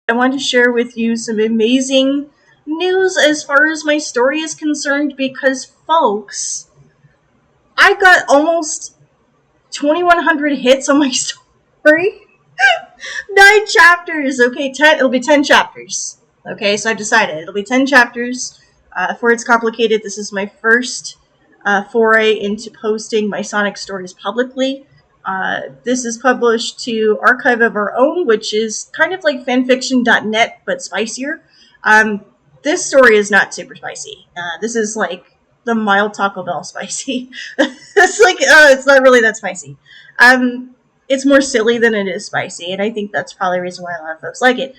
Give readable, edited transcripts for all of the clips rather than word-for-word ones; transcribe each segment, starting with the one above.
I want to share with you some amazing news as far as my story is concerned, because folks, I got almost 2,100 hits on my story. 9 chapters. Okay, 10. It'll be 10 chapters. Okay, so I've decided it'll be 10 chapters. For It's Complicated, this is my first foray into posting my Sonic stories publicly. This is published to Archive of Our Own, which is kind of like fanfiction.net, but spicier. This story is not super spicy. This is like the mild Taco Bell spicy. It's not really that spicy. It's more silly than it is spicy, and I think that's probably the reason why a lot of folks like it.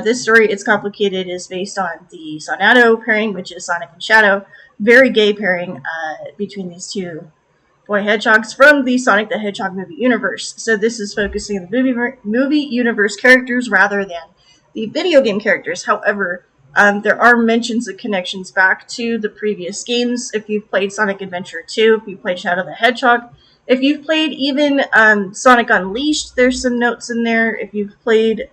This story, It's Complicated, is based on the Sonato pairing, which is Sonic and Shadow. Very gay pairing between these two boy hedgehogs from the Sonic the Hedgehog movie universe. So this is focusing on the movie universe characters rather than the video game characters. However, there are mentions of connections back to the previous games. If you've played Sonic Adventure 2, if you've played Shadow the Hedgehog, if you've played even Sonic Unleashed, there's some notes in there. If you've played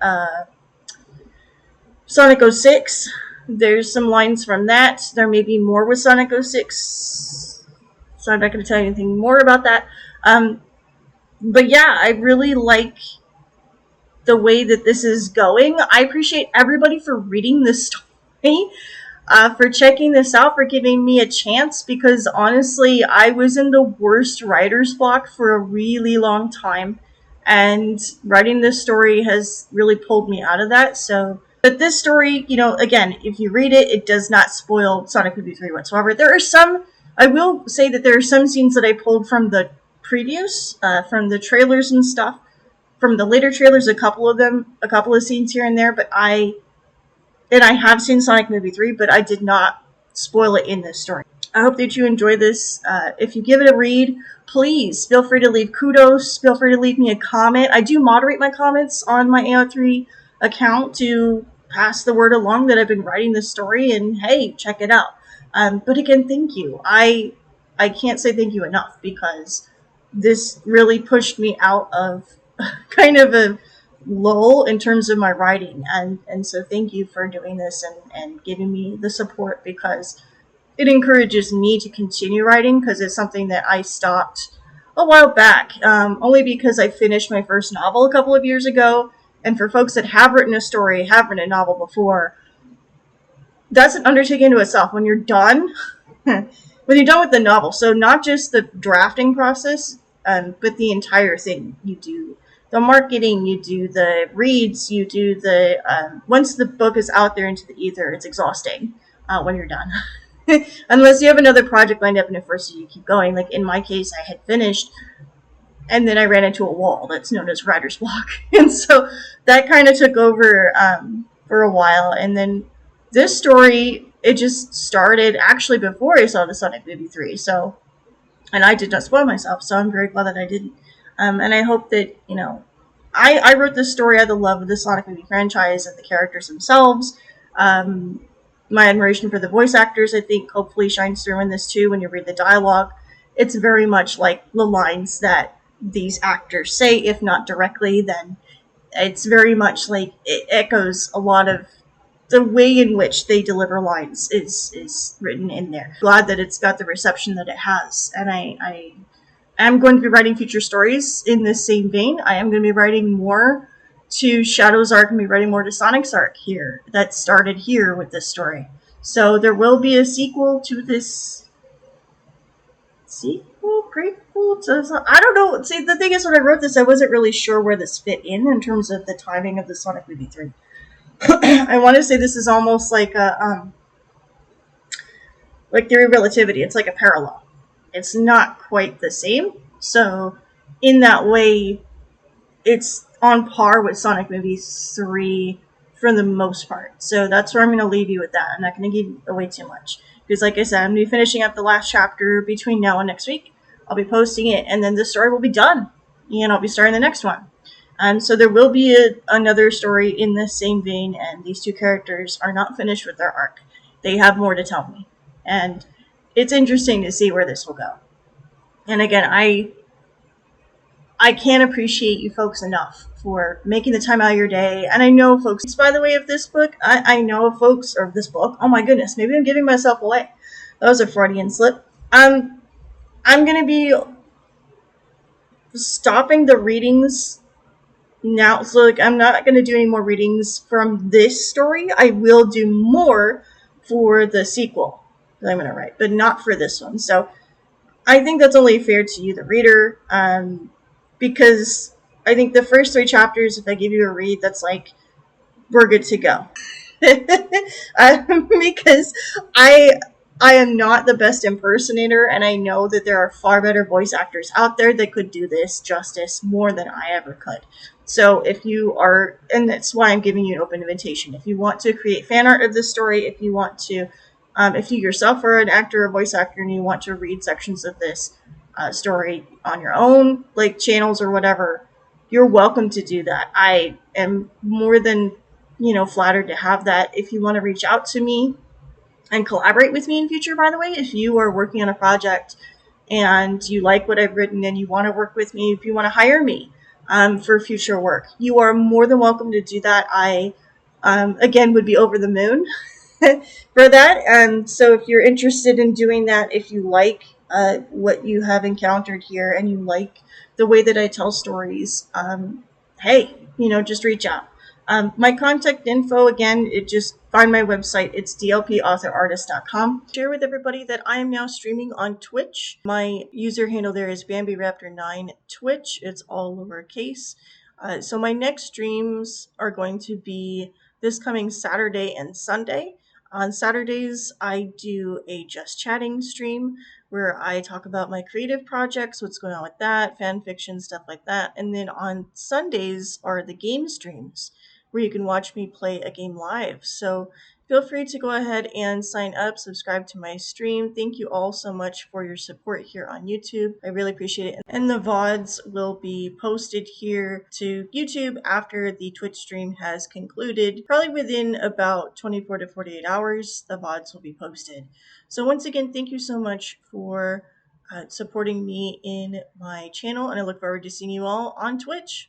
Sonic 06, there's some lines from that. There may be more with Sonic 06, so I'm not going to tell you anything more about that. But yeah, I really like the way that this is going. I appreciate everybody for reading this story, for checking this out, for giving me a chance, because honestly, I was in the worst writer's block for a really long time, and writing this story has really pulled me out of that. So, but this story, again, if you read it, it does not spoil Sonic Movie 3 whatsoever. I will say that there are some scenes that I pulled from the previews, from the trailers and stuff, from the later trailers, a couple of scenes here and there, but I have seen Sonic Movie 3, but I did not spoil it in this story. I hope that you enjoy this. If you give it a read, please feel free to leave kudos, feel free to leave me a comment. I do moderate my comments on my AO3 account to pass the word along that I've been writing this story, and hey, check it out. But again, thank you. I can't say thank you enough, because this really pushed me out of kind of a lull in terms of my writing, and so thank you for doing this and giving me the support, because it encourages me to continue writing, because it's something that I stopped a while back, only because I finished my first novel a couple of years ago, and for folks that have written a story, have written a novel before, that's an undertaking to itself. When you're done, when you're done with the novel, so not just the drafting process, but the entire thing. You do the marketing, you do the reads, you do the, once the book is out there into the ether, it's exhausting when you're done. Unless you have another project lined up and it forces you to keep going. Like in my case, I had finished, and then I ran into a wall that's known as writer's block. And so that kind of took over for a while, and then this story, it just started actually before I saw the Sonic Movie 3, so, and I did not spoil myself, so I'm very glad that I didn't. And I hope that, I wrote this story out of the love of the Sonic movie franchise and the characters themselves. My admiration for the voice actors, I think, hopefully shines through in this too when you read the dialogue. It's very much like the lines that these actors say, if not directly, then it's very much like it echoes a lot of the way in which they deliver lines is written in there. Glad that it's got the reception that it has, and I am going to be writing future stories in this same vein. I am going to be writing more to Shadow's arc and be writing more to Sonic's arc here. That started here with this story. So there will be a sequel to this. Prequel? I don't know. See, the thing is, when I wrote this, I wasn't really sure where this fit in terms of the timing of the Sonic Movie 3. I want to say this is almost like a, like theory of relativity. It's like a parallel. It's not quite the same. So, in that way, it's on par with Sonic Movie 3 for the most part. So that's where I'm going to leave you with that. I'm not going to give away too much. Because like I said, I'm going to be finishing up the last chapter between now and next week. I'll be posting it, and then the story will be done. And I'll be starting the next one. So there will be another story in the same vein, and these two characters are not finished with their arc. They have more to tell me. And it's interesting to see where this will go. And again, I can't appreciate you folks enough for making the time out of your day. And I know folks, by the way, of this book, I know folks, or this book, oh my goodness, maybe I'm giving myself away. That was a Freudian slip. I'm going to be stopping the readings now. So, like, I'm not going to do any more readings from this story. I will do more for the sequel that I'm going to write, but not for this one. So, I think that's only fair to you, the reader, because I think the first 3 chapters, if I give you a read, that's like, we're good to go. Because I am not the best impersonator, and I know that there are far better voice actors out there that could do this justice more than I ever could. So if you are, and that's why I'm giving you an open invitation, if you want to create fan art of this story, if you want to, if you yourself are an actor or voice actor and you want to read sections of this story on your own, like channels or whatever, you're welcome to do that. I am more than flattered to have that. If you want to reach out to me and collaborate with me in future, by the way, if you are working on a project and you like what I've written and you want to work with me, if you want to hire me for future work, you are more than welcome to do that. I, again, would be over the moon for that. And so if you're interested in doing that, if you like what you have encountered here and you like the way that I tell stories, hey, just reach out. My contact info, again, just find my website. It's DLP-Author-Artist.com. Share with everybody that I am now streaming on Twitch. My user handle there is BambiRaptor9 Twitch. It's all lowercase. So my next streams are going to be this coming Saturday and Sunday. On Saturdays, I do a Just Chatting stream where I talk about my creative projects, what's going on with that, fan fiction, stuff like that. And then on Sundays are the game streams where you can watch me play a game live. So feel free to go ahead and sign up, subscribe to my stream. Thank you all so much for your support here on YouTube. I really appreciate it. And the VODs will be posted here to YouTube after the Twitch stream has concluded. Probably within about 24 to 48 hours, the VODs will be posted. So once again, thank you so much for supporting me in my channel, and I look forward to seeing you all on Twitch.